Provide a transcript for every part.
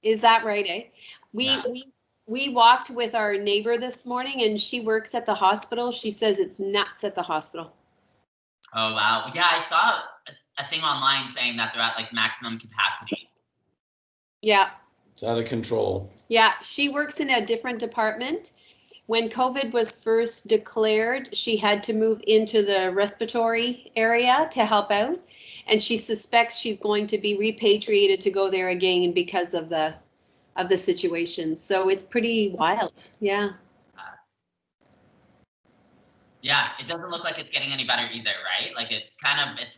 Is that right, eh? We Yeah. we we walked with our neighbor this morning and she works at the hospital. She says it's nuts at the hospital. Oh wow. Yeah, I saw a thing online saying that they're at like maximum capacity. Yeah. It's out of control. Yeah, she works in a different department. When COVID was first declared, she had to move into the respiratory area to help out. And she suspects she's going to be repatriated to go there again because of the situation. So it's pretty wild. Yeah. Uh, yeah, it doesn't look like it's getting any better either, right? Like it's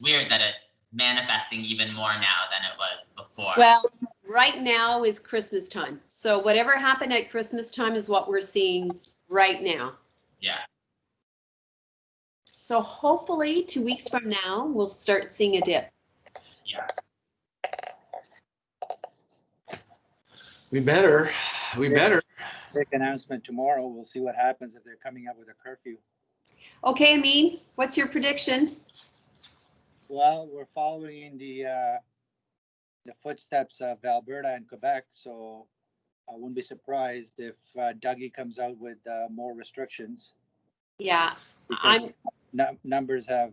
weird that it's manifesting even more now than it was before. Well, right now is Christmas time. So whatever happened at Christmas time is what we're seeing right now. Yeah. So hopefully 2 weeks from now, we'll start seeing a dip. Yeah. We better. We better. Big announcement tomorrow. We'll see what happens if they're coming up with a curfew. Okay, Amin, what's your prediction? Well, we're following the footsteps of Alberta and Quebec, so I wouldn't be surprised if Dougie comes out with more restrictions. Yeah, Because numbers have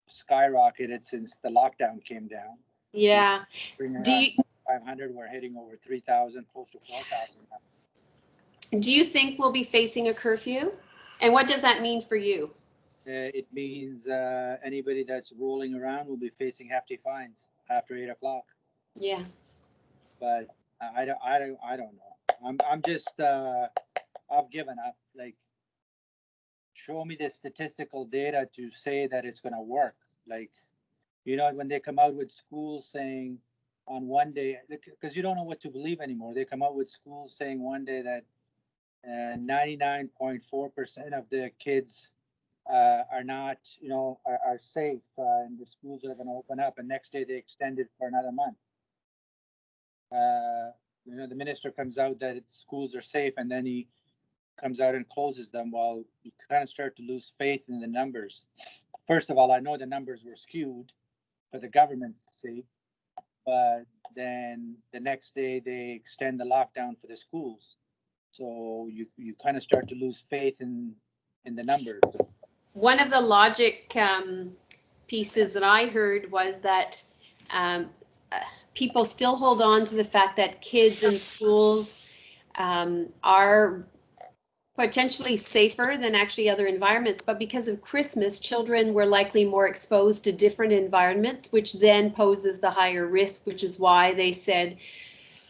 skyrocketed since the lockdown came down. yeah. Do you 500, we're hitting over 3,000, close to 4,000 now. do you think we'll be facing a curfew? And what does that mean for you? It means anybody that's rolling around will be facing hefty fines after 8 o'clock. Yeah. But I don't know. I'm just I've given up. Like, show me the statistical data to say that it's going to work. Like, when they come out with schools saying on one day, because you don't know what to believe anymore. They come out with schools saying one day that 99.4% of the kids are not, are safe, and the schools are going to open up. And next day they extend it for another month. The minister comes out that schools are safe, and then he comes out and closes them. Well, you kind of start to lose faith in the numbers. First of all, I know the numbers were skewed for the government's sake, but then the next day they extend the lockdown for the schools. So you kind of start to lose faith in the numbers. One of the logic pieces that I heard was that um, people still hold on to the fact that kids in schools are potentially safer than actually other environments, but because of Christmas, children were likely more exposed to different environments, which then poses the higher risk, which is why they said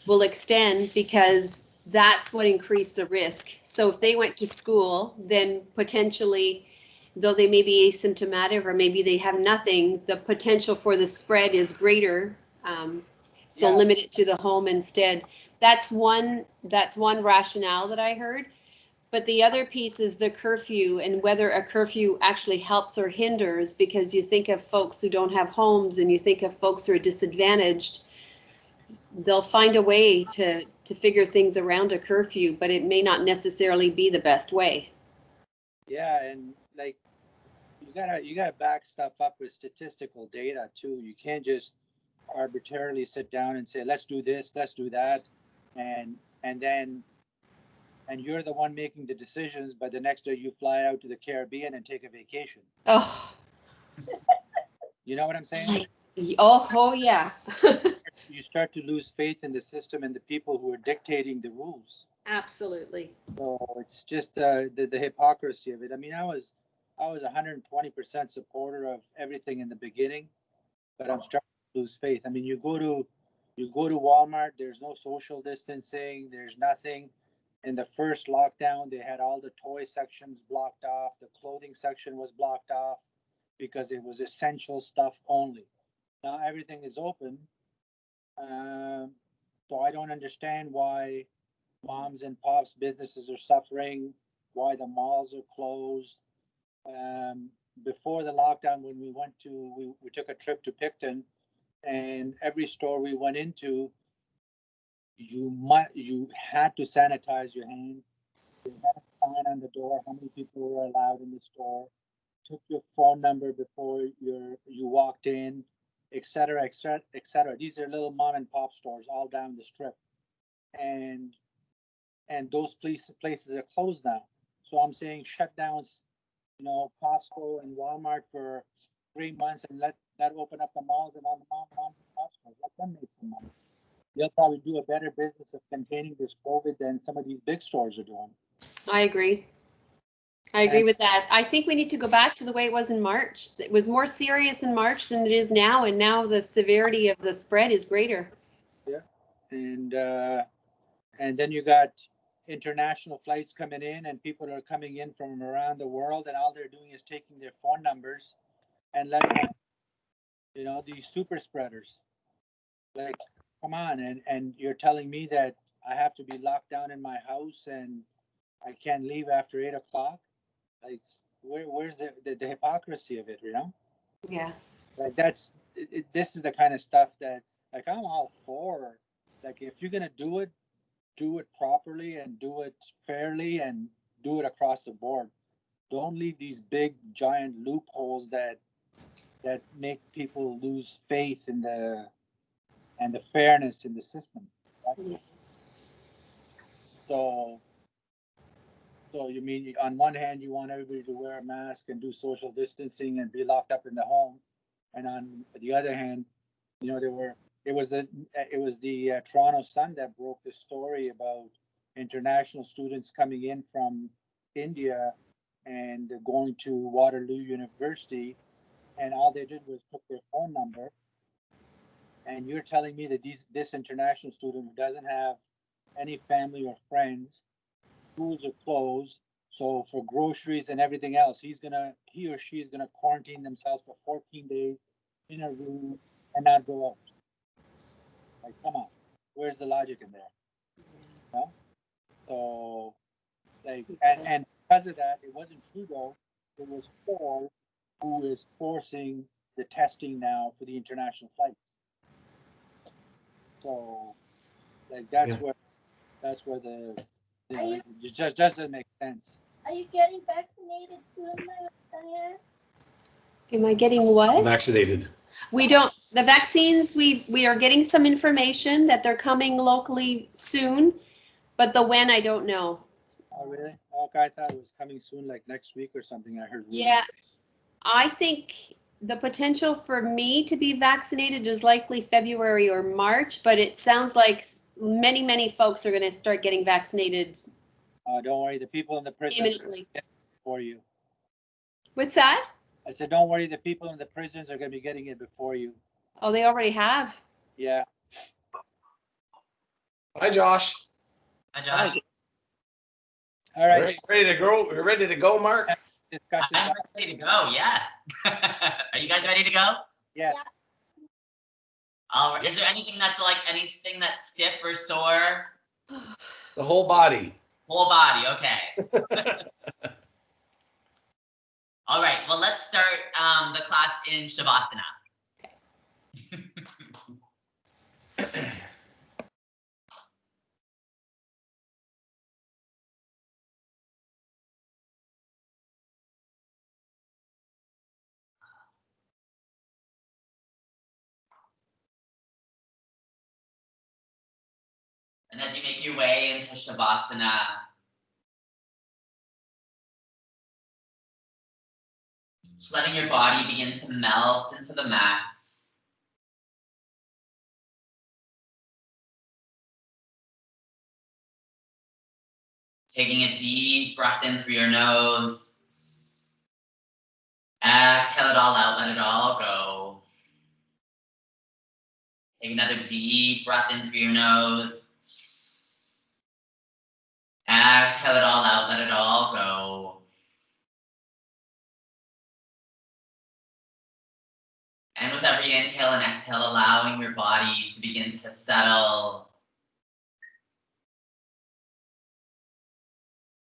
we'll extend, because that's what increased the risk. So if they went to school, then potentially, though they may be asymptomatic or maybe they have nothing, the potential for the spread is greater. So Yeah. limit it to the home instead. That's one rationale that I heard. But the other piece is the curfew and whether a curfew actually helps or hinders, because you think of folks who don't have homes and you think of folks who are disadvantaged, they'll find a way to figure things around a curfew, but it may not necessarily be the best way. Yeah, and like you gotta back stuff up with statistical data too. You can't just arbitrarily sit down and say, let's do this, let's do that, and then you're the one making the decisions, but the next day you fly out to the Caribbean and take a vacation. Oh, You know what I'm saying? oh yeah. You start to lose faith in the system and the people who are dictating the rules. Absolutely. So it's just the hypocrisy of it. I mean, I was 120% supporter of everything in the beginning, but I'm starting to lose faith. I mean, you go to Walmart, there's no social distancing, there's nothing. In the first lockdown, they had all the toy sections blocked off, the clothing section was blocked off because it was essential stuff only. Now everything is open, um, so I don't understand why moms and pops businesses are suffering, why the malls are closed. Um, Before the lockdown, when we took a trip to Picton, and every store we went into, you had to sanitize your hands. You had a sign on the door how many people were allowed in the store. Took your phone number before you walked in, etc., etc., etc. These are little mom and pop stores all down the strip. and those places are closed now. So I'm saying shutdowns, you know, Costco and Walmart for 3 months and let that open up the malls and all the mom and pop stores. Let them make some money. They'll probably do a better business of containing this COVID than some of these big stores are doing. I agree. I agree with that. I think we need to go back to the way it was in March. It was more serious in March than it is now, and now the severity of the spread is greater. And then you got international flights coming in, and people are coming in from around the world, and all they're doing is taking their phone numbers and letting, you know, these super spreaders. Like, come on, and you're telling me that I have to be locked down in my house and I can't leave after 8 o'clock? Like, where's the hypocrisy of it, you know? Yeah. Like, this is the kind of stuff that, like, I'm all for. Like, if you're gonna do it properly and do it fairly and do it across the board. Don't leave these big giant loopholes that make people lose faith in the fairness in the system. Right? Yeah. So you mean on one hand you want everybody to wear a mask and do social distancing and be locked up in the home, and on the other hand, you know, it was the Toronto Sun that broke the story about international students coming in from India and going to Waterloo University, and all they did was put their phone number. And you're telling me that this international student who doesn't have any family or friends, schools are closed, so for groceries and everything else, he or she is gonna quarantine themselves for 14 days in a room and not go out. Like, come on, where's the logic in there? No? So, like, and because of that, it wasn't Trudeau, it was Ford who is forcing the testing now for the international flights. So, like, that's where the, you know, it just doesn't make sense. Are you getting vaccinated soon, Diane? Am I getting what? Vaccinated. We don't, the vaccines, we are getting some information that they're coming locally soon, but the when, I don't know. Oh, really? Okay, I thought it was coming soon, like next week or something, I heard. Yeah, I think the potential for me to be vaccinated is likely February or March, but it sounds like many folks are going to start getting vaccinated Don't worry, the people in the prison imminently. for you. What's that? I said, don't worry, the people in the prisons are going to be getting it before you. Oh, they already have. Yeah. Hi, Josh. Hi, Josh. All right. Ready to go? We're ready to go, Mark? Discussion. I'm ready to go. Yes. Are you guys ready to go? Yes. All right. Is there anything anything that's stiff or sore? The whole body. Whole body. Okay. All right. Well, let's start the class in Shavasana. And as you make your way into Shavasana, just letting your body begin to melt into the mat. Taking a deep breath in through your nose. Exhale it all out, let it all go. Take another deep breath in through your nose. Exhale it all out, let it all go. And with every inhale and exhale, allowing your body to begin to settle.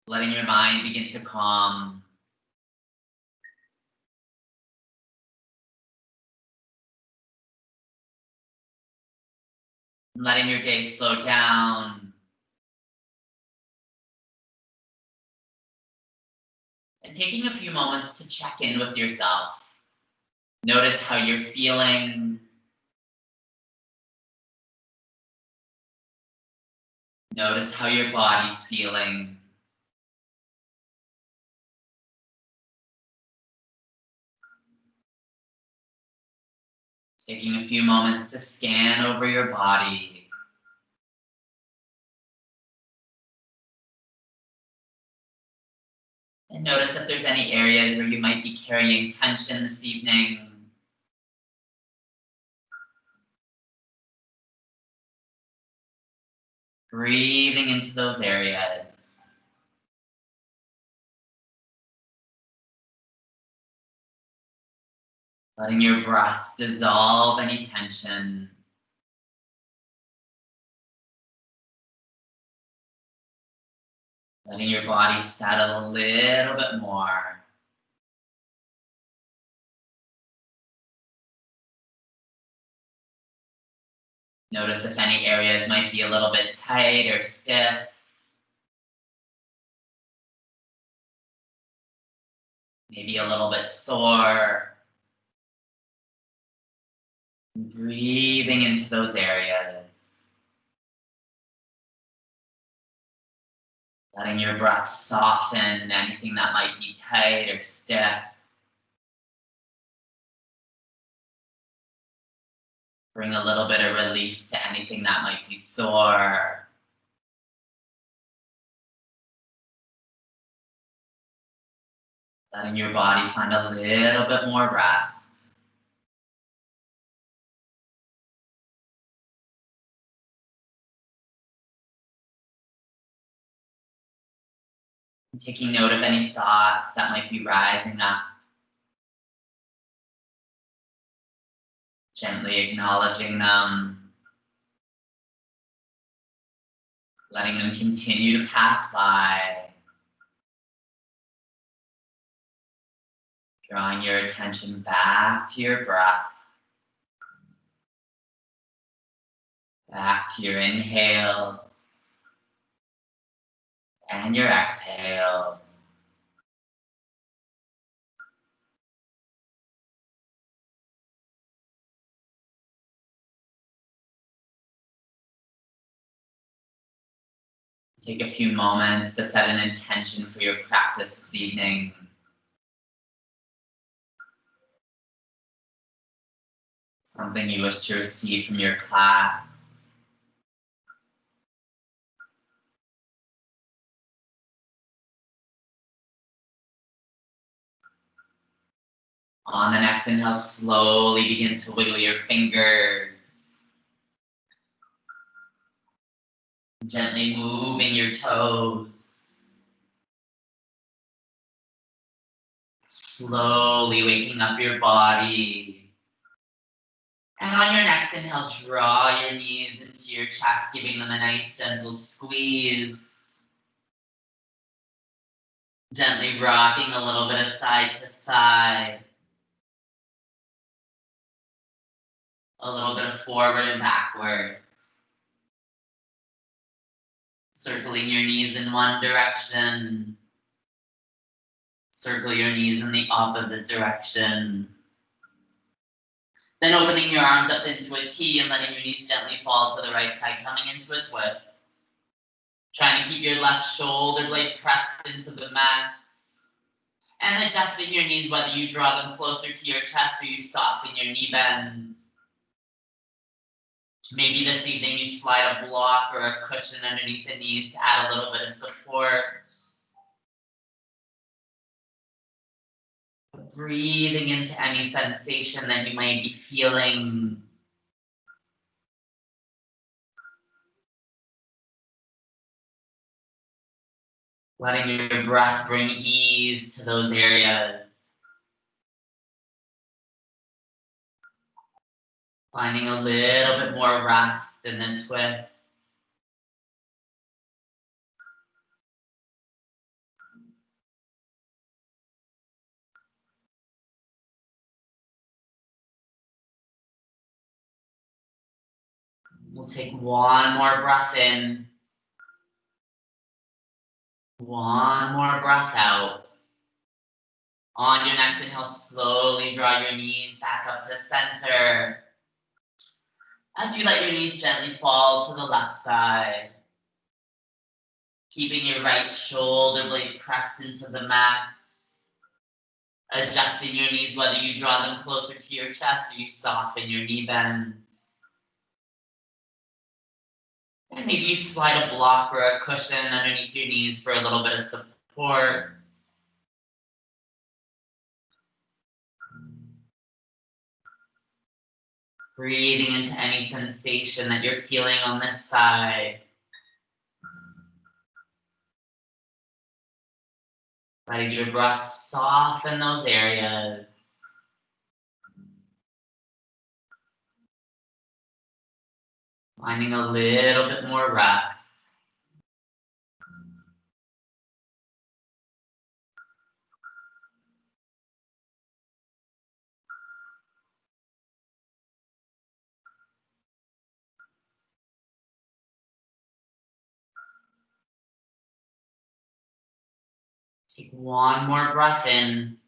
Letting your mind begin to calm. Letting your day slow down. And taking a few moments to check in with yourself. Notice how you're feeling. Notice how your body's feeling. Taking a few moments to scan over your body. And notice if there's any areas where you might be carrying tension this evening. Breathing into those areas. Letting your breath dissolve any tension. Letting your body settle a little bit more. Notice if any areas might be a little bit tight or stiff. Maybe a little bit sore. Breathing into those areas. Letting your breath soften anything that might be tight or stiff. Bring a little bit of relief to anything that might be sore. Letting your body find a little bit more rest. And taking note of any thoughts that might be rising up. Gently acknowledging them. Letting them continue to pass by. Drawing your attention back to your breath. Back to your inhales. And your exhales. Take a few moments to set an intention for your practice this evening. Something you wish to receive from your class. On the next inhale, slowly begin to wiggle your fingers. Gently moving your toes. Slowly waking up your body. And on your next inhale, draw your knees into your chest, giving them a nice gentle squeeze. Gently rocking a little bit of side to side. A little bit of forward and backwards. Circling your knees in one direction. Circle your knees in the opposite direction. Then opening your arms up into a T and letting your knees gently fall to the right side, coming into a twist. Trying to keep your left shoulder blade pressed into the mats. And adjusting your knees, whether you draw them closer to your chest or you soften your knee bends. Maybe this evening you slide a block or a cushion underneath the knees to add a little bit of support. Breathing into any sensation that you might be feeling. Letting your breath bring ease to those areas. Finding a little bit more rest and then twist. We'll take one more breath in. One more breath out. On your next inhale, slowly draw your knees back up to center. As you let your knees gently fall to the left side. Keeping your right shoulder blade pressed into the mat. Adjusting your knees, whether you draw them closer to your chest or you soften your knee bends. And maybe you slide a block or a cushion underneath your knees for a little bit of support. Breathing into any sensation that you're feeling on this side. Letting your breath soften those areas. Finding a little bit more rest. Take one more breath in.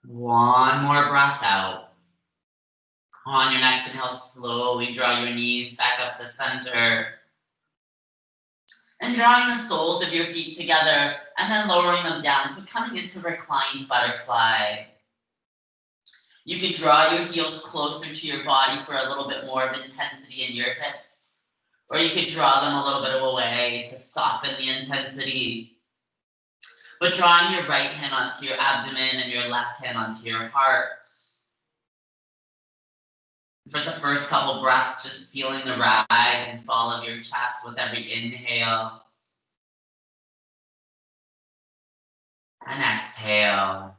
One more breath out. On your next inhale, slowly draw your knees back up to center. And drawing the soles of your feet together and then lowering them down. So coming into reclined butterfly. You could draw your heels closer to your body for a little bit more of intensity in your hips. Or you could draw them a little bit away to soften the intensity. But drawing your right hand onto your abdomen and your left hand onto your heart. For the first couple breaths, just feeling the rise and fall of your chest with every inhale. And exhale.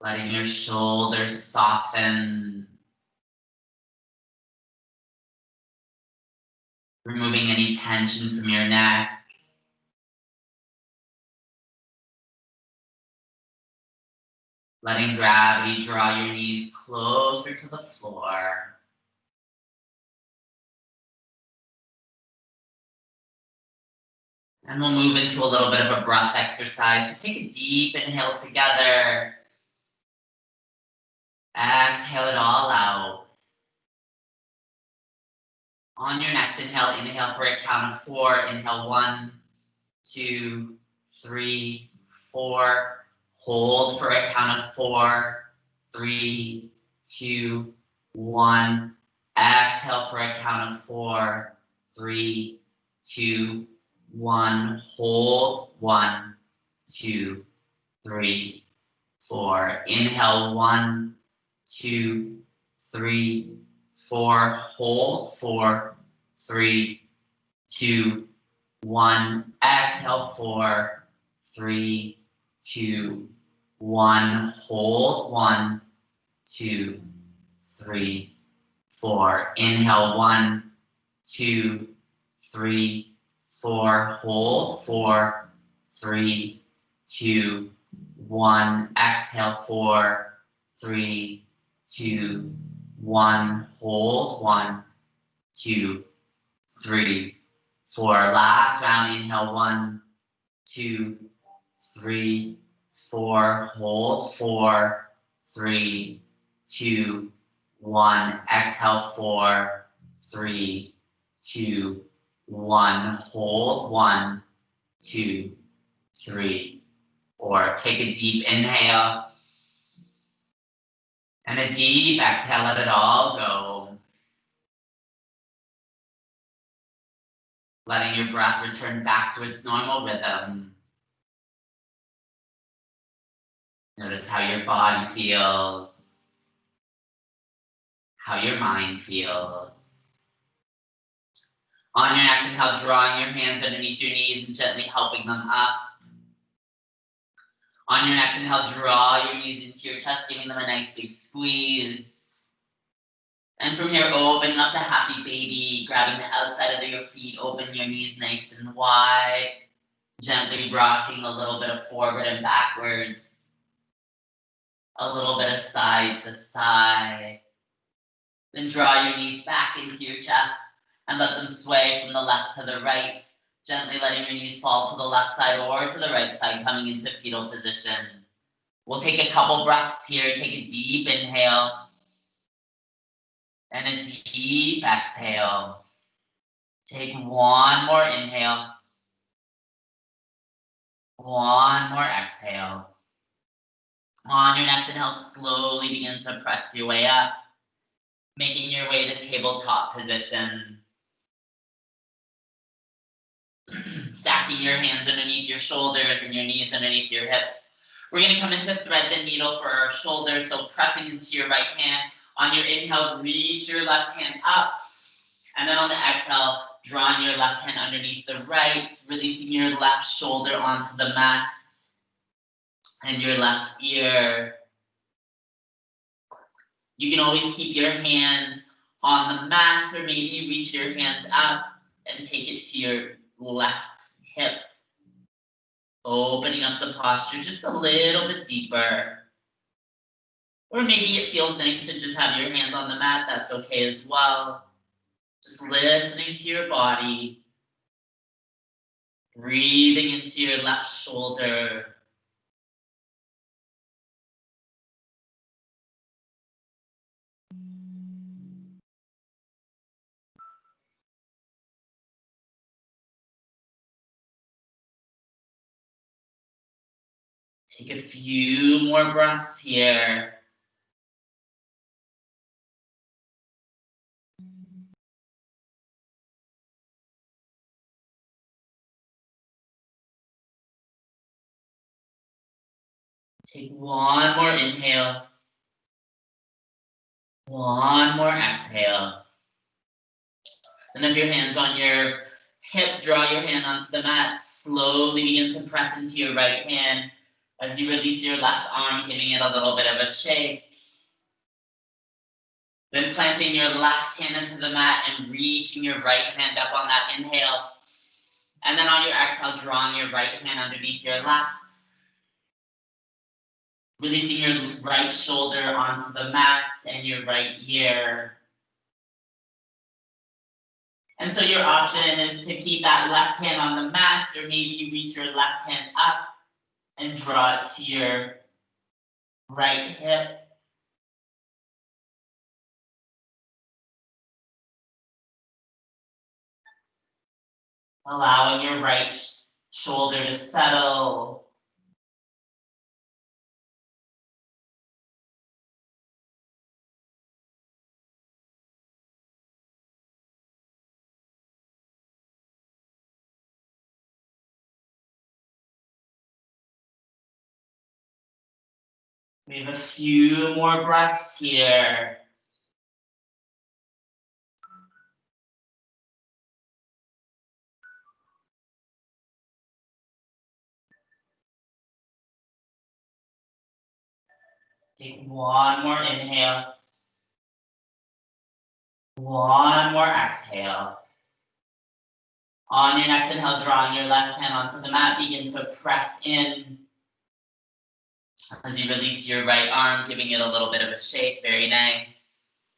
Letting your shoulders soften. Removing any tension from your neck. Letting gravity draw your knees closer to the floor. And we'll move into a little bit of a breath exercise. So take a deep inhale together. Exhale it all out. On your next inhale, inhale for a count of 4. Inhale 1, 2, 3, 4. Hold for a count of 4, 3, 2, 1. Exhale for a count of 4, 3, 2, 1. Hold 1, 2, 3, 4. Inhale 1, 2, 3, 4. Hold 4, 3, 2, 1. Exhale 4, 3, 2, 1. Hold 1, 2, 3, 4. Inhale 1, 2, 3, 4. Hold 4, 3, 2, 1. Exhale 4, 3, 2, 1. Hold 1, 2, 3, 4. Last round. Inhale 1, 2, 3, 4. Hold 4, 3, 2, 1. Exhale 4, 3, 2, 1. Hold 1, 2, 3, 4. Take a deep inhale. And a deep exhale, let it all go. Letting your breath return back to its normal rhythm. Notice how your body feels, how your mind feels. On your next inhale, drawing your hands underneath your knees and gently helping them up. On your next inhale, draw your knees into your chest, giving them a nice big squeeze. And from here, opening up to happy baby, grabbing the outside of your feet, open your knees nice and wide. Gently rocking a little bit of forward and backwards. A little bit of side to side. Then draw your knees back into your chest and let them sway from the left to the right. Gently letting your knees fall to the left side or to the right side, coming into fetal position. We'll take a couple breaths here. Take a deep inhale. And a deep exhale. Take one more inhale. One more exhale. On your next inhale, slowly begin to press your way up, making your way to tabletop position. Stacking your hands underneath your shoulders and your knees underneath your hips. We're going to come into thread the needle for our shoulders, so pressing into your right hand. On your inhale, reach your left hand up. And then on the exhale, drawing your left hand underneath the right, releasing your left shoulder onto the mat and your left ear. You can always keep your hands on the mat, or maybe reach your hands up and take it to your left hip. Opening up the posture just a little bit deeper. Or maybe it feels nice to just have your hand on the mat, that's okay as well. Just listening to your body. Breathing into your left shoulder. Take a few more breaths here. Take one more inhale. One more exhale. And if your hand's on your hip, draw your hand onto the mat. Slowly begin to press into your right hand as you release your left arm, giving it a little bit of a shake. Then planting your left hand into the mat and reaching your right hand up on that inhale. And then on your exhale, drawing your right hand underneath your left. Releasing your right shoulder onto the mat and your right ear. And so your option is to keep that left hand on the mat, or maybe you reach your left hand up and draw it to your right hip. Allowing your right shoulder to settle. We have a few more breaths here. Take one more inhale. One more exhale. On your next inhale, drawing your left hand onto the mat, begin to press in as you release your right arm, giving it a little bit of a shake. Very nice.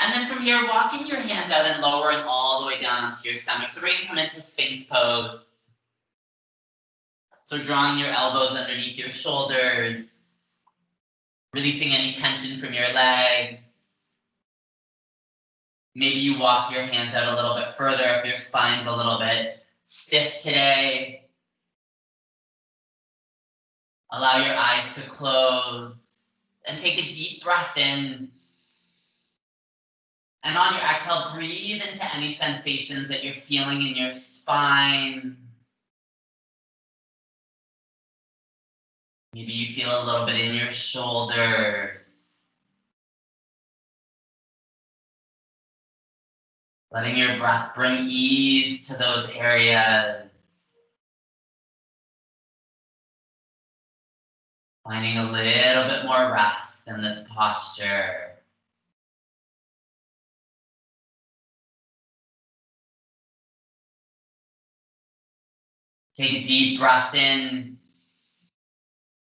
And then from here, walking your hands out and lowering all the way down onto your stomach. So we're going to come into Sphinx pose. So drawing your elbows underneath your shoulders, releasing any tension from your legs. Maybe you walk your hands out a little bit further if your spine's a little bit stiff today. Allow your eyes to close and take a deep breath in. And on your exhale, breathe into any sensations that you're feeling in your spine. Maybe you feel a little bit in your shoulders. Letting your breath bring ease to those areas. Finding a little bit more rest in this posture. Take a deep breath in.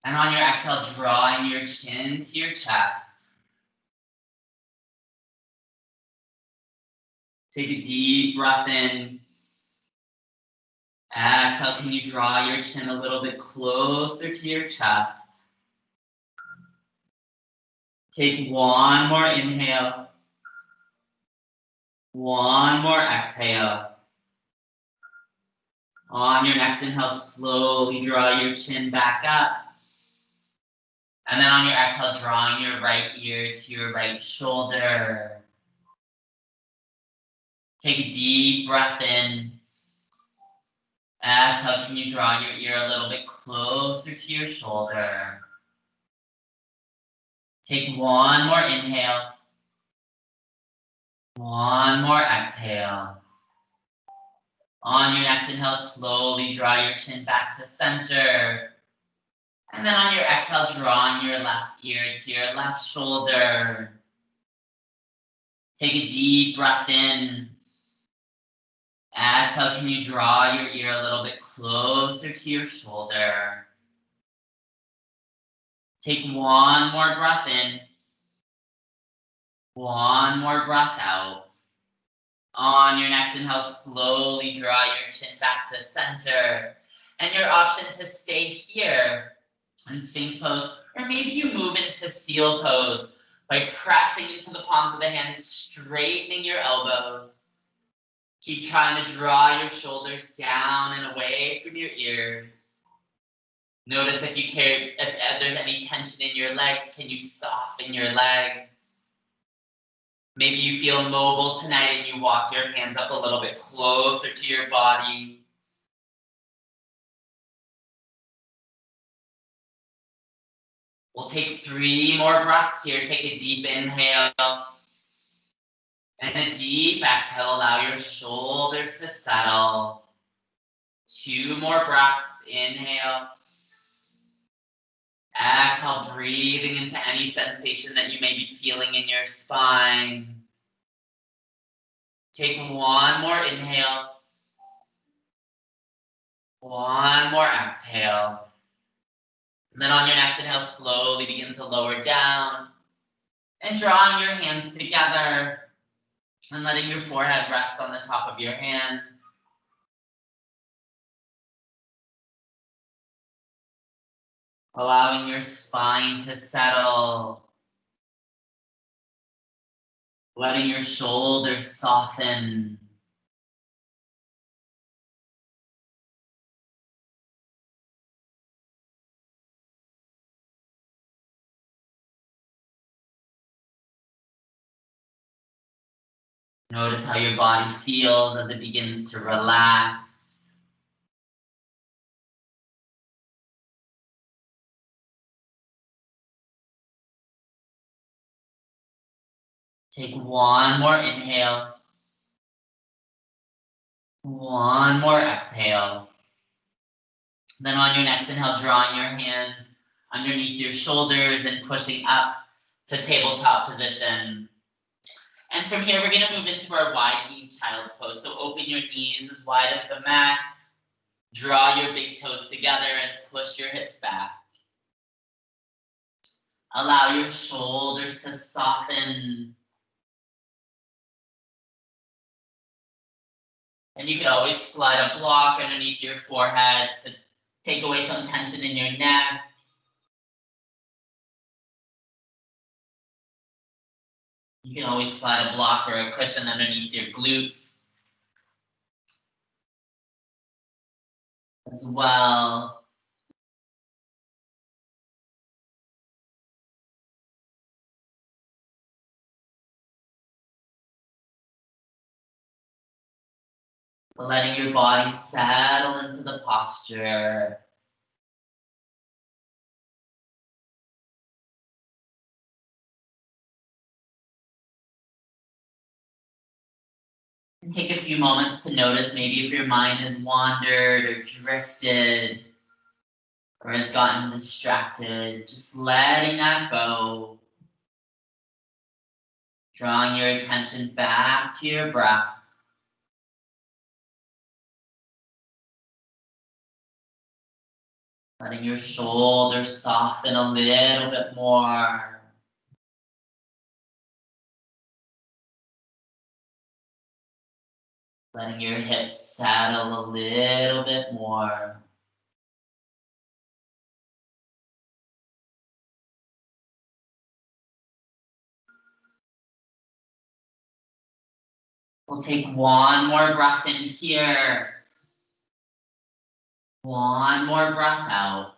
And on your exhale, drawing your chin to your chest. Take a deep breath in. Exhale, can you draw your chin a little bit closer to your chest? Take one more inhale. One more exhale. On your next inhale, slowly draw your chin back up. And then on your exhale, drawing your right ear to your right shoulder. Take a deep breath in. Exhale, can you draw your ear a little bit closer to your shoulder? Take one more inhale. One more exhale. On your next inhale, slowly draw your chin back to center. And then on your exhale, drawing your left ear to your left shoulder. Take a deep breath in. Exhale, can you draw your ear a little bit closer to your shoulder? Take one more breath in. One more breath out. On your next inhale, slowly draw your chin back to center. And your option to stay here in Sphinx pose, or maybe you move into seal pose by pressing into the palms of the hands, straightening your elbows. Keep trying to draw your shoulders down and away from your ears. Notice if there's any tension in your legs, can you soften your legs? Maybe you feel mobile tonight and you walk your hands up a little bit closer to your body. We'll take 3 more breaths here. Take a deep inhale. And a deep exhale. Allow your shoulders to settle. 2 more breaths. Inhale. Exhale, breathing into any sensation that you may be feeling in your spine. Take 1 more inhale. 1 more exhale. And then on your next inhale, slowly begin to lower down. And drawing your hands together. And letting your forehead rest on the top of your hands. Allowing your spine to settle. Letting your shoulders soften. Notice how your body feels as it begins to relax. Take 1 more inhale. 1 more exhale. Then on your next inhale, drawing your hands underneath your shoulders and pushing up to tabletop position. And from here, we're going to move into our wide knee child's pose. So open your knees as wide as the mat. Draw your big toes together and push your hips back. Allow your shoulders to soften. And you can always slide a block underneath your forehead to take away some tension in your neck. You can always slide a block or a cushion underneath your glutes as well. Letting your body settle into the posture. And take a few moments to notice maybe if your mind has wandered or drifted or has gotten distracted, just letting that go. Drawing your attention back to your breath. Letting your shoulders soften a little bit more. Letting your hips settle a little bit more. We'll take one more breath in here. One more breath out.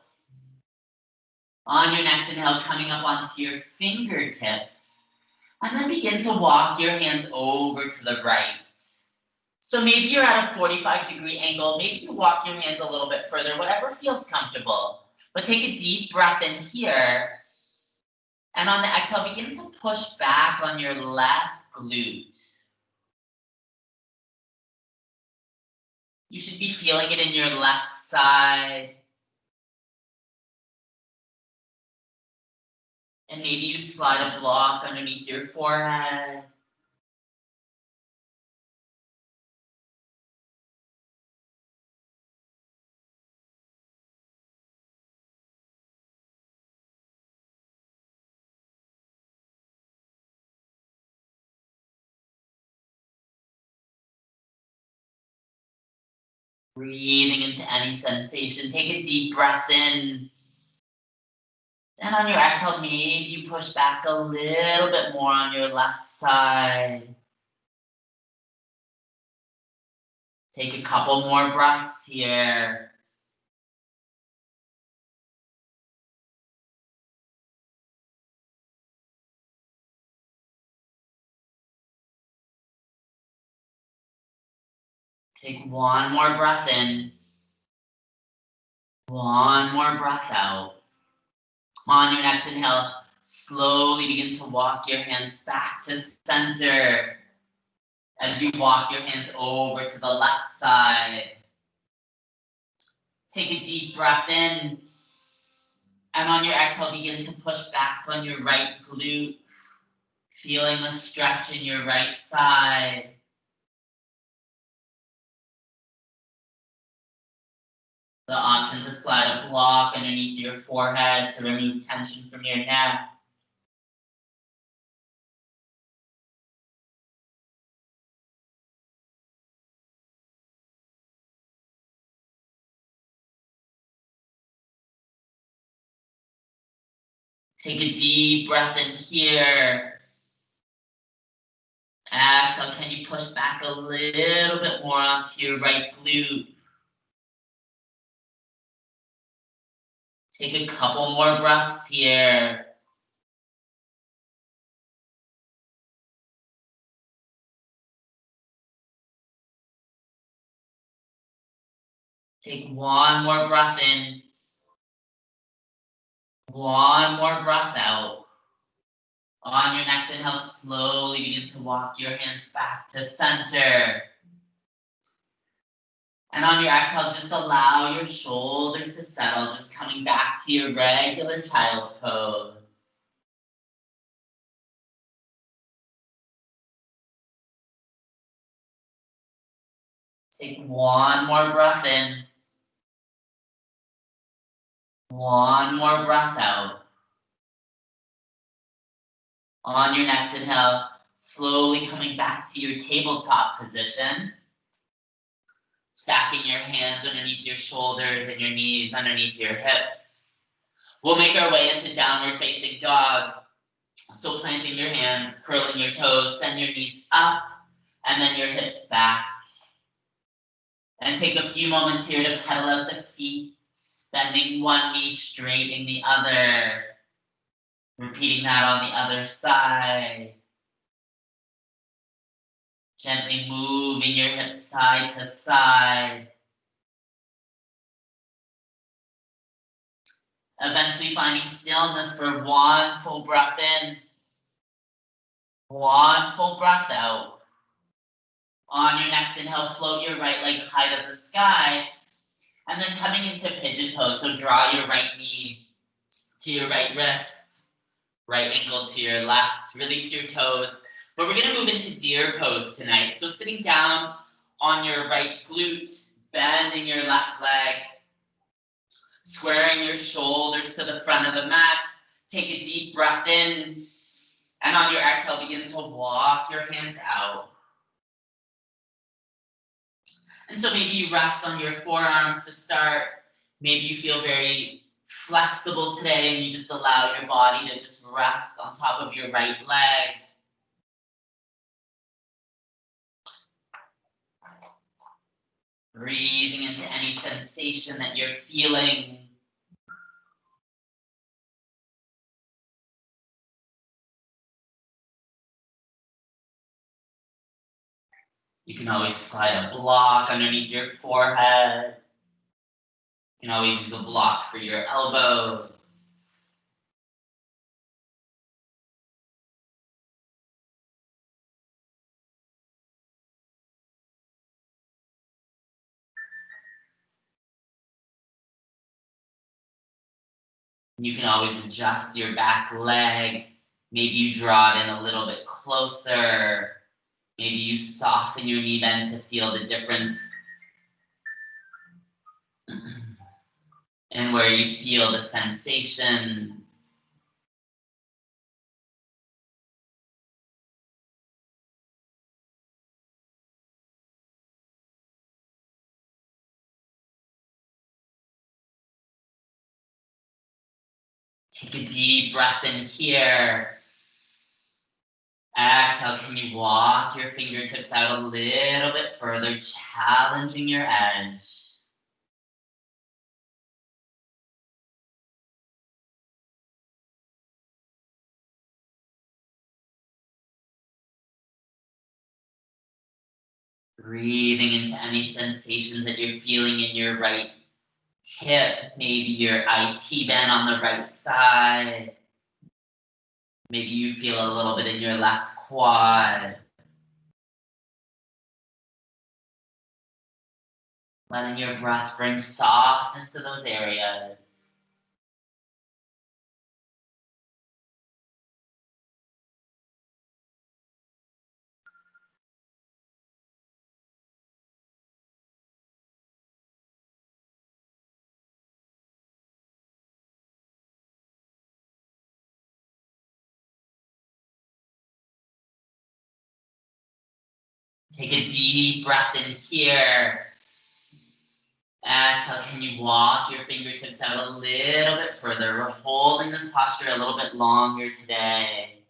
On your next inhale, coming up onto your fingertips. And then begin to walk your hands over to the right. So maybe you're at a 45-degree angle. Maybe you walk your hands a little bit further, whatever feels comfortable. But take a deep breath in here. And on the exhale, begin to push back on your left glute. You should be feeling it in your left side. And maybe you slide a block underneath your forehead. Breathing into any sensation. Take a deep breath in. And on your exhale, maybe you push back a little bit more on your left side. Take a couple more breaths here. Take one more breath in. One more breath out. On your next inhale, slowly begin to walk your hands back to center. As you walk your hands over to the left side. Take a deep breath in. And on your exhale, begin to push back on your right glute. Feeling the stretch in your right side. The option to slide a block underneath your forehead to remove tension from your neck. Take a deep breath in here. Exhale, can you push back a little bit more onto your right glute? Take a couple more breaths here. Take one more breath in. One more breath out. On your next inhale, slowly begin to walk your hands back to center. And on your exhale, just allow your shoulders to settle, just coming back to your regular child's pose. Take one more breath in. One more breath out. On your next inhale, slowly coming back to your tabletop position. Stacking your hands underneath your shoulders and your knees underneath your hips. We'll make our way into downward facing dog. So planting your hands, curling your toes, send your knees up, and then your hips back. And take a few moments here to pedal out the feet, bending one knee, straightening the other. Repeating that on the other side. Gently moving your hips side to side. Eventually finding stillness for one full breath in. One full breath out. On your next inhale, float your right leg high to the sky. And then coming into pigeon pose, so draw your right knee to your right wrist. Right ankle to your left, release your toes. But we're gonna move into deer pose tonight. So sitting down on your right glute, bending your left leg, squaring your shoulders to the front of the mat. Take a deep breath in, and on your exhale, begin to walk your hands out. And so maybe you rest on your forearms to start. Maybe you feel very flexible today and you just allow your body to just rest on top of your right leg. Breathing into any sensation that you're feeling. You can always slide a block underneath your forehead. You can always use a block for your elbows. You can always adjust your back leg. Maybe you draw it in a little bit closer. Maybe you soften your knee bend to feel the difference and where you feel the sensations. Take a deep breath in here. Exhale, can you walk your fingertips out a little bit further, challenging your edge. Breathing into any sensations that you're feeling in your right hip, maybe your IT band on the right side. Maybe you feel a little bit in your left quad. Letting your breath bring softness to those areas. Take a deep breath in here. Exhale, can you walk your fingertips out a little bit further? We're holding this posture a little bit longer today.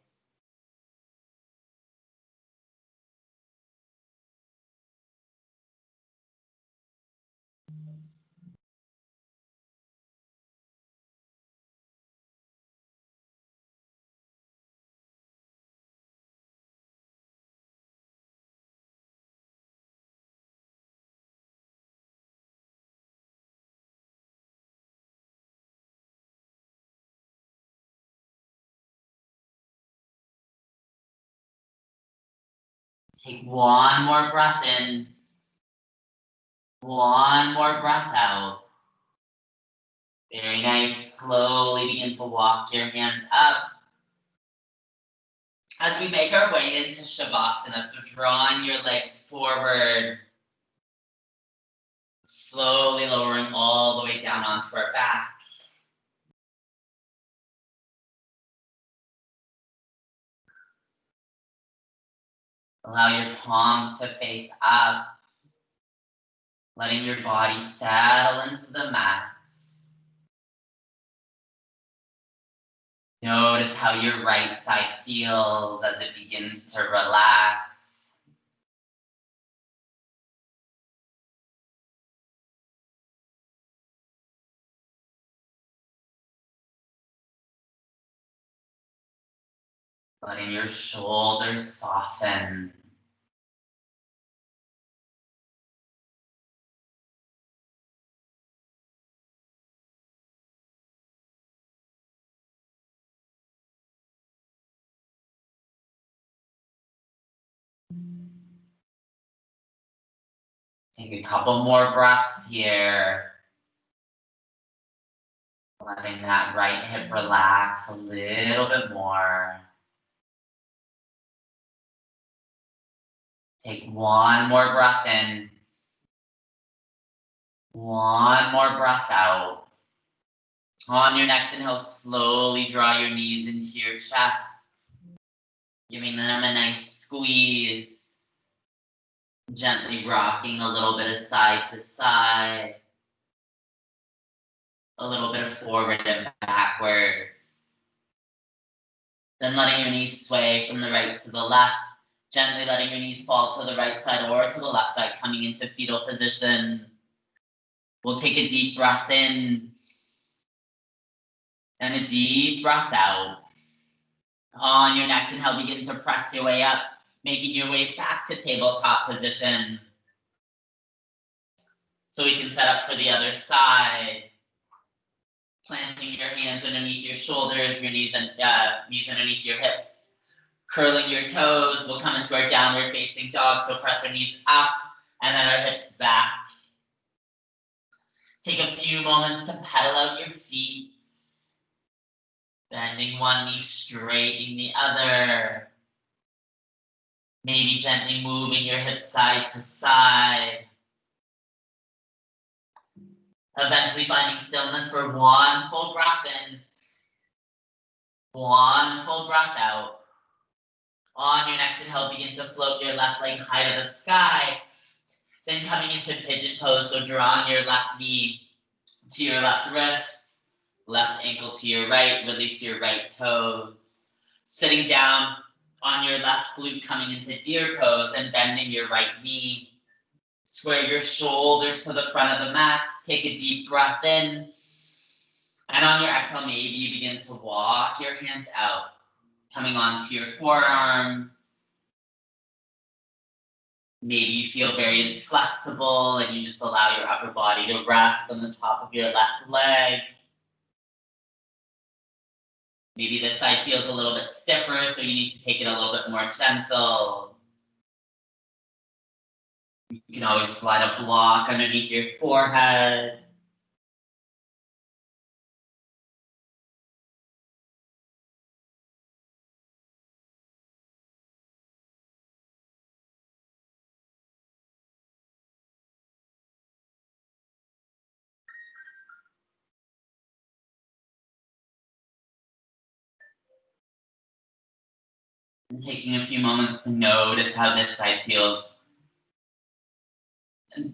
Take one more breath in. One more breath out. Very nice. Slowly begin to walk your hands up. As we make our way into Shavasana, so drawing your legs forward, slowly lowering all the way down onto our back. Allow your palms to face up, letting your body settle into the mats. Notice how your right side feels as it begins to relax. Letting your shoulders soften. Take a couple more breaths here. Letting that right hip relax a little bit more. Take one more breath in. One more breath out. On your next inhale, slowly draw your knees into your chest, giving them a nice squeeze. Gently rocking a little bit of side to side. A little bit of forward and backwards. Then letting your knees sway from the right to the left, Gently letting your knees fall to the right side or to the left side, coming into fetal position. We'll take a deep breath in and a deep breath out. On your next inhale, begin to press your way up, making your way back to tabletop position. So we can set up for the other side. Planting your hands underneath your shoulders, your knees underneath your hips. Curling your toes, we'll come into our downward facing dog, so press our knees up and then our hips back. Take a few moments to pedal out your feet. Bending one knee, straightening the other. Maybe gently moving your hips side to side. Eventually finding stillness for one full breath in. One full breath out. On your next inhale, begin to float your left leg high to the sky. Then coming into pigeon pose, so drawing your left knee to your left wrist, left ankle to your right, release your right toes. Sitting down on your left glute, coming into deer pose and bending your right knee. Square your shoulders to the front of the mat. Take a deep breath in. And on your exhale, maybe you begin to walk your hands out, coming onto your forearms. Maybe you feel very flexible and you just allow your upper body to rest on the top of your left leg. Maybe this side feels a little bit stiffer, so you need to take it a little bit more gentle. You can always slide a block underneath your forehead. And taking a few moments to notice how this side feels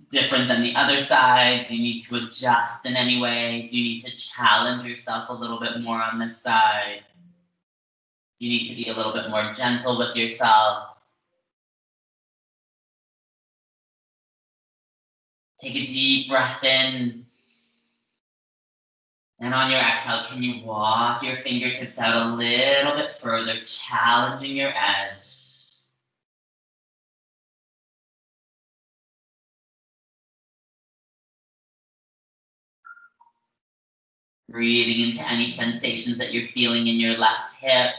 different than the other side. Do you need to adjust in any way? Do you need to challenge yourself a little bit more on this side? Do you need to be a little bit more gentle with yourself? Take a deep breath in. And on your exhale, can you walk your fingertips out a little bit further, challenging your edge? Breathing into any sensations that you're feeling in your left hip,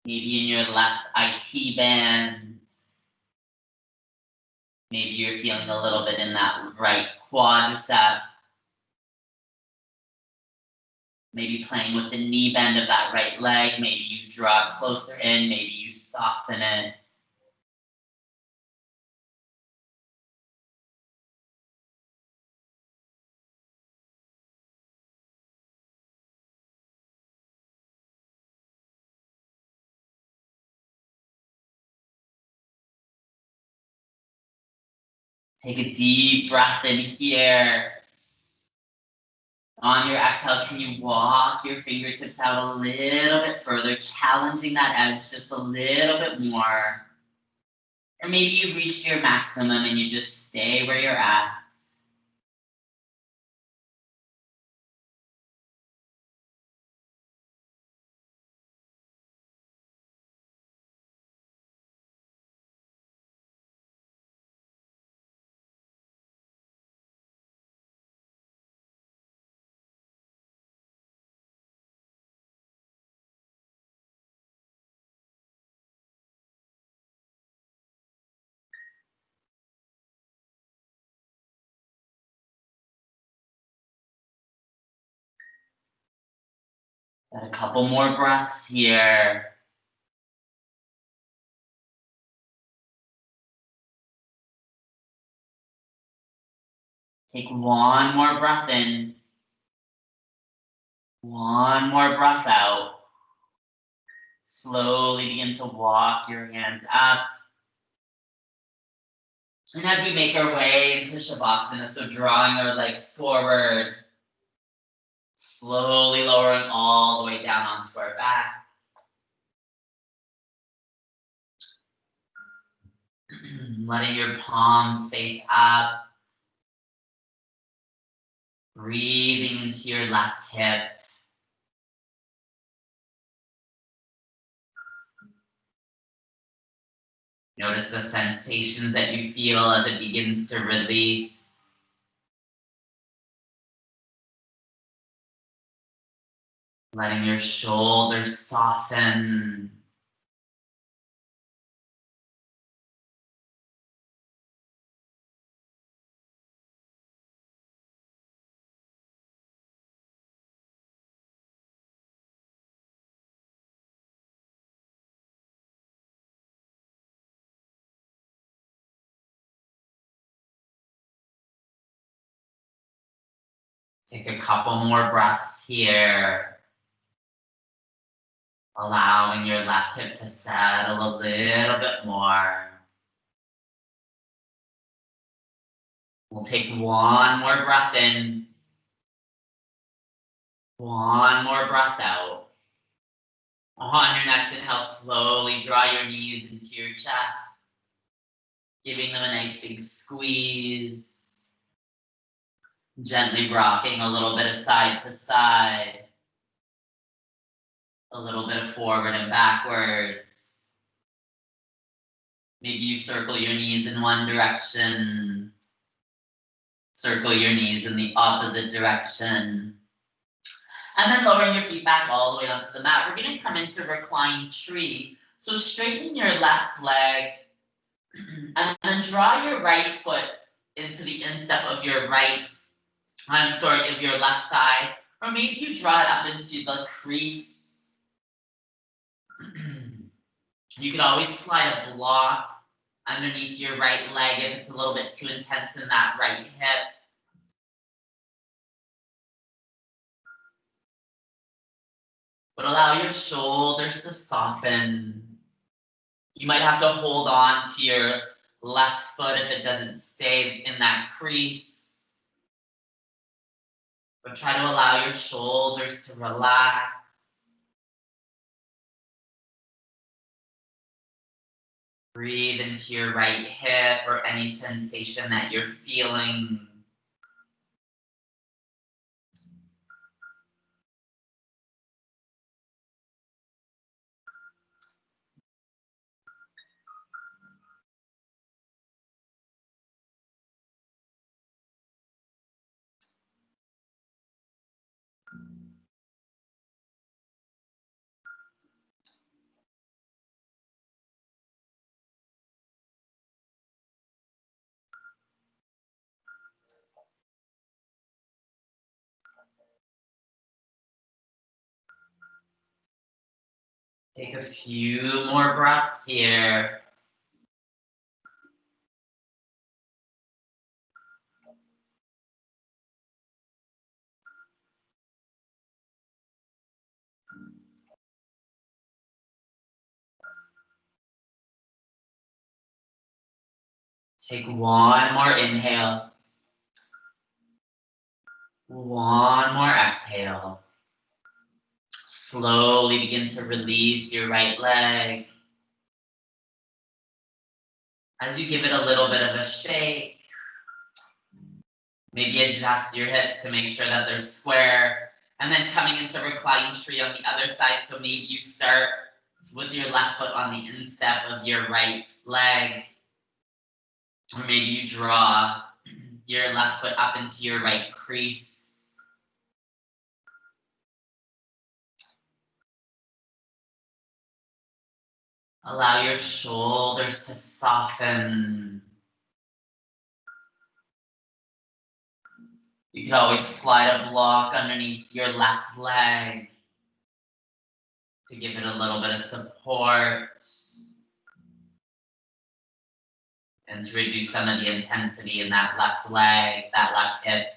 maybe in your left IT band. Maybe you're feeling a little bit in that right quadricep. Maybe playing with the knee bend of that right leg. Maybe you draw it closer in, maybe you soften it. Take a deep breath in here. On your exhale, can you walk your fingertips out a little bit further, challenging that edge just a little bit more? Or maybe you've reached your maximum and you just stay where you're at. Got a couple more breaths here. Take one more breath in. One more breath out. Slowly begin to walk your hands up. And as we make our way into Shavasana, so drawing our legs forward, slowly lowering all the way down onto our back. Letting your palms face up. Breathing into your left hip. Notice the sensations that you feel as it begins to release. Letting your shoulders soften. Take a couple more breaths here. Allowing your left hip to settle a little bit more. We'll take one more breath in. One more breath out. On your next inhale, slowly draw your knees into your chest, giving them a nice big squeeze. Gently rocking a little bit of side to side. A little bit of forward and backwards. Maybe you circle your knees in one direction. Circle your knees in the opposite direction. And then lowering your feet back all the way onto the mat. We're going to come into reclined tree. So straighten your left leg. And then draw your right foot into the instep of your of your left thigh. Or maybe you draw it up into the crease. You could always slide a block underneath your right leg if it's a little bit too intense in that right hip. But allow your shoulders to soften. You might have to hold on to your left foot if it doesn't stay in that crease. But try to allow your shoulders to relax. Breathe into your right hip or any sensation that you're feeling. Take a few more breaths here. Take one more inhale. One more exhale. Slowly begin to release your right leg. As you give it a little bit of a shake, maybe adjust your hips to make sure that they're square. And then coming into reclining tree on the other side. So maybe you start with your left foot on the instep of your right leg. Or maybe you draw your left foot up into your right crease. Allow your shoulders to soften. You can always slide a block underneath your left leg to give it a little bit of support and to reduce some of the intensity in that left leg, that left hip.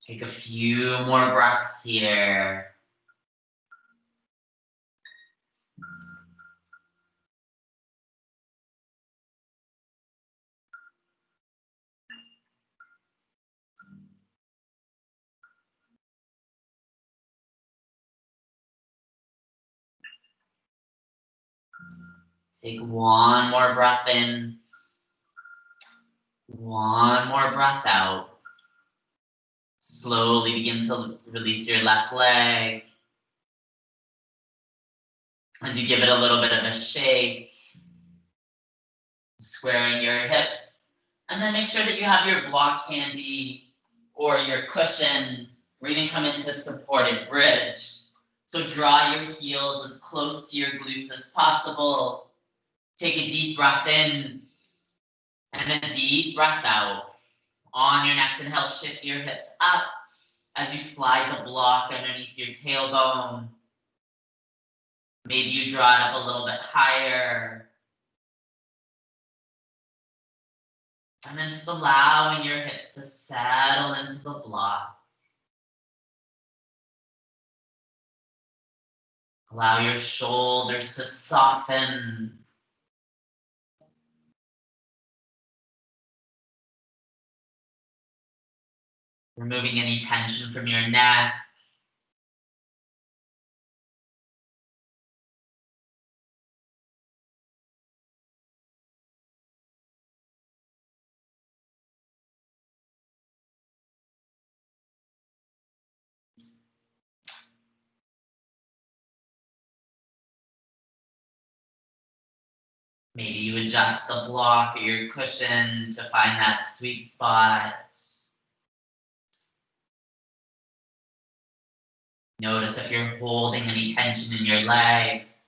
Take a few more breaths here. Take one more breath in. One more breath out. Slowly begin to release your left leg. As you give it a little bit of a shake, squaring your hips. And then make sure that you have your block handy or your cushion. We're going to come into supported bridge. So draw your heels as close to your glutes as possible. Take a deep breath in and a deep breath out. On your next inhale, shift your hips up as you slide the block underneath your tailbone. Maybe you draw it up a little bit higher. And then just allowing your hips to settle into the block. Allow your shoulders to soften. Removing any tension from your neck. Maybe you adjust the block or your cushion to find that sweet spot. Notice if you're holding any tension in your legs.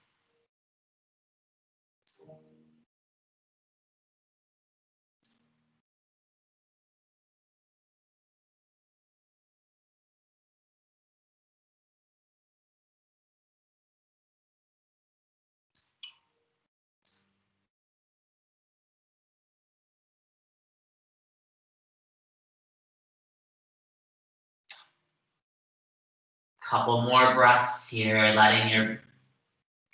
Couple more breaths here, letting your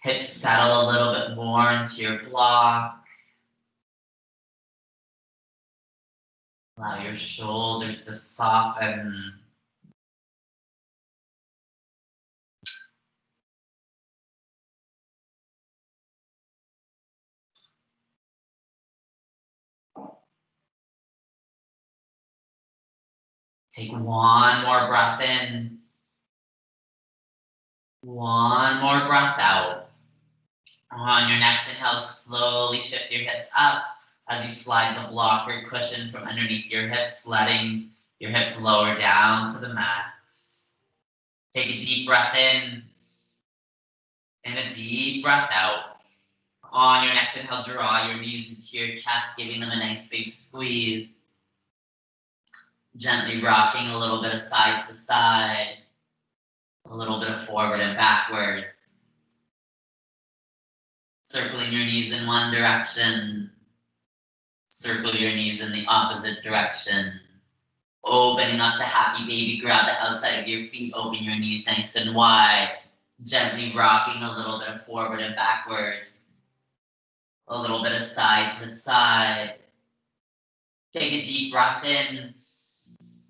hips settle a little bit more into your block. Allow your shoulders to soften. Take one more breath in. One more breath out. On your next inhale, slowly shift your hips up as you slide the block or cushion from underneath your hips, letting your hips lower down to the mat. Take a deep breath in and a deep breath out. On your next inhale, draw your knees into your chest, giving them a nice big squeeze. Gently rocking a little bit of side to side, a little bit of forward and backwards. Circling your knees in one direction. Circle your knees in the opposite direction. Opening up to happy baby. Grab the outside of your feet. Open your knees nice and wide. Gently rocking a little bit of forward and backwards. A little bit of side to side. Take a deep breath in.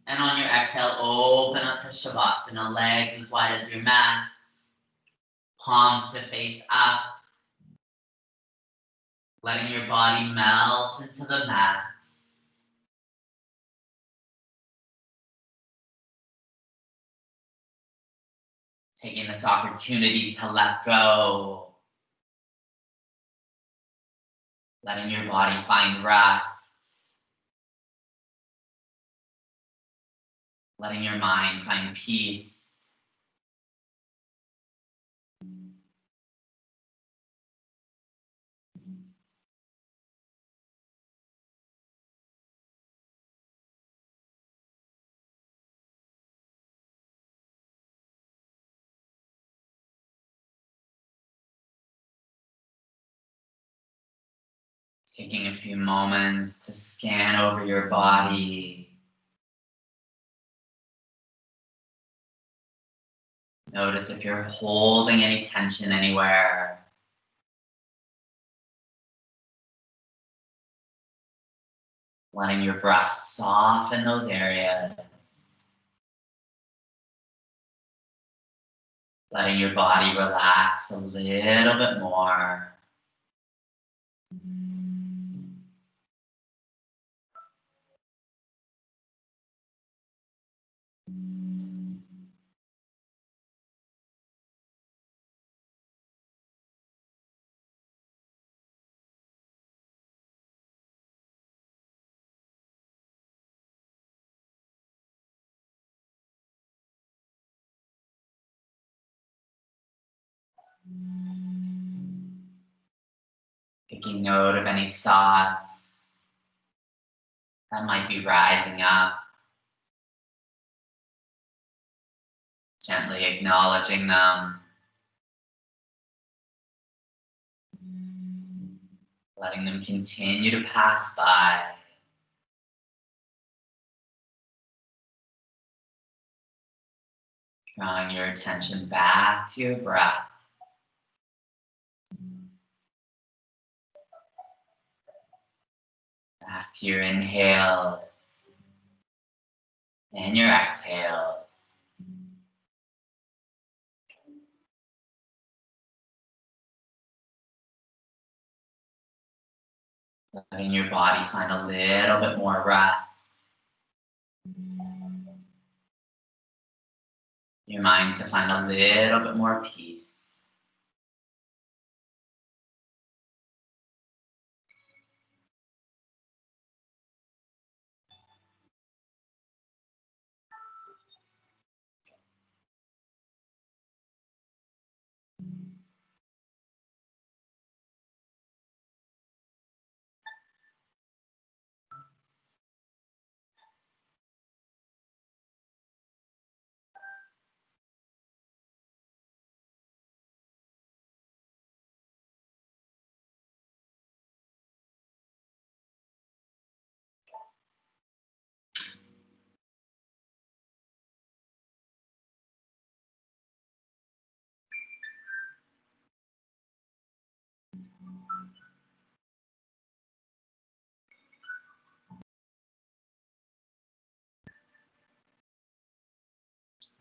And on your exhale, open up to Shavasana. Legs as wide as your mats. Palms to face up. Letting your body melt into the mats. Taking this opportunity to let go. Letting your body find rest. Letting your mind find peace. Taking a few moments to scan over your body. Notice if you're holding any tension anywhere. Letting your breath soften those areas. Letting your body relax a little bit more. Taking note of any thoughts that might be rising up. Gently acknowledging them. Letting them continue to pass by. Drawing your attention back to your breath. Back to your inhales and your exhales. Letting your body find a little bit more rest. Your mind to find a little bit more peace.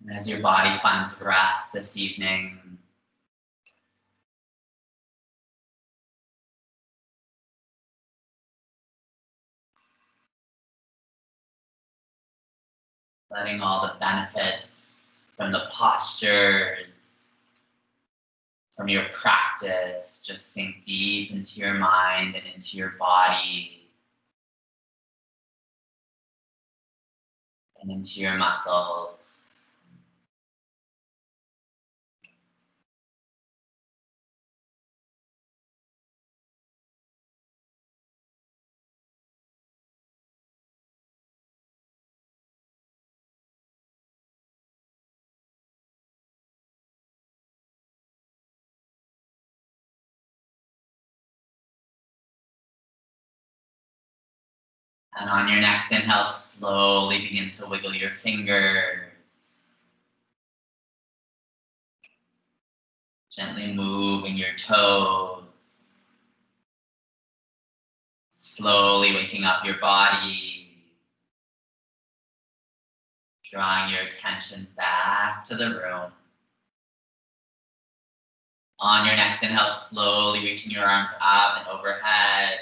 And as your body finds rest this evening, letting all the benefits from the postures, from your practice, just sink deep into your mind and into your body and into your muscles. And on your next inhale, slowly begin to wiggle your fingers. Gently moving your toes. Slowly waking up your body. Drawing your attention back to the room. On your next inhale, slowly reaching your arms up and overhead.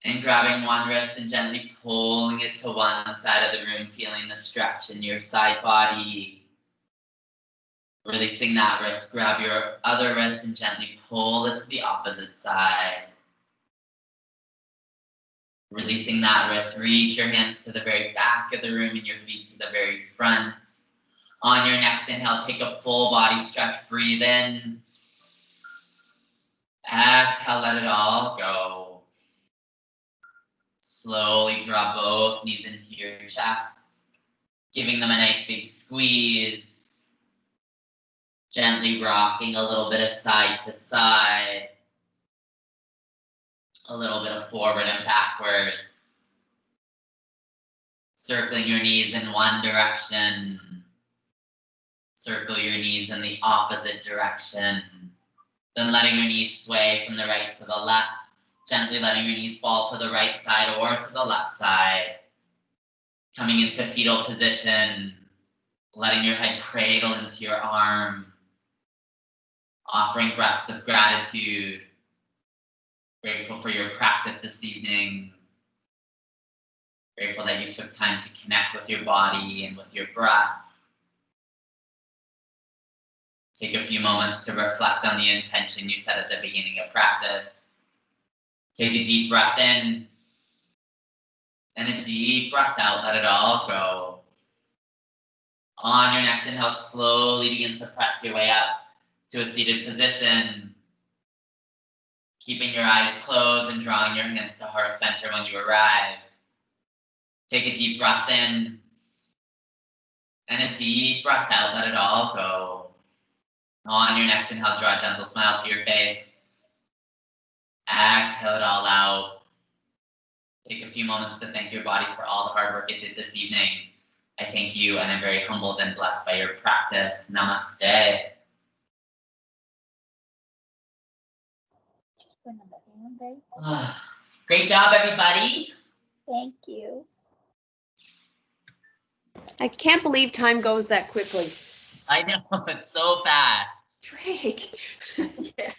And grabbing one wrist and gently pulling it to one side of the room, feeling the stretch in your side body. Releasing that wrist, grab your other wrist and gently pull it to the opposite side. Releasing that wrist, reach your hands to the very back of the room and your feet to the very front. On your next inhale, take a full body stretch, breathe in. Exhale, let it all go. Slowly draw both knees into your chest, giving them a nice big squeeze. Gently rocking a little bit of side to side. A little bit of forward and backwards. Circling your knees in one direction. circle your knees in the opposite direction. Then letting your knees sway from the right to the left, gently letting your knees fall to the right side or to the left side. Coming into fetal position, letting your head cradle into your arm. Offering breaths of gratitude. Grateful for your practice this evening. Grateful that you took time to connect with your body and with your breath. Take a few moments to reflect on the intention you set at the beginning of practice. Take a deep breath in and a deep breath out. Let it all go. On your next inhale, slowly begin to press your way up to a seated position. Keeping your eyes closed and drawing your hands to heart center when you arrive. Take a deep breath in and a deep breath out. Let it all go. On your next inhale, draw a gentle smile to your face. Exhale it all out. Take a few moments to thank your body for all the hard work it did this evening. I thank you, and I'm very humbled and blessed by your practice. Namaste. Just put another hand there. Great job, everybody. Thank you. I can't believe time goes that quickly. I know, it's so fast. Craig. Yeah.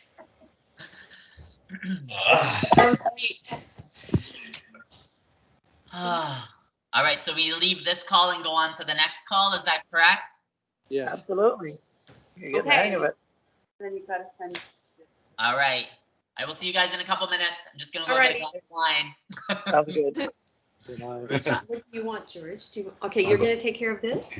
That was great. All right, so we leave this call and go on to the next call. Is that correct? Yes. Absolutely. You're getting the hang of it. Then you've got to send. All right. I will see you guys in a couple minutes. I'm just going to go All get a right. glass of wine. Sounds good. Good night. What do you want, George? Okay, you're going to take care of this?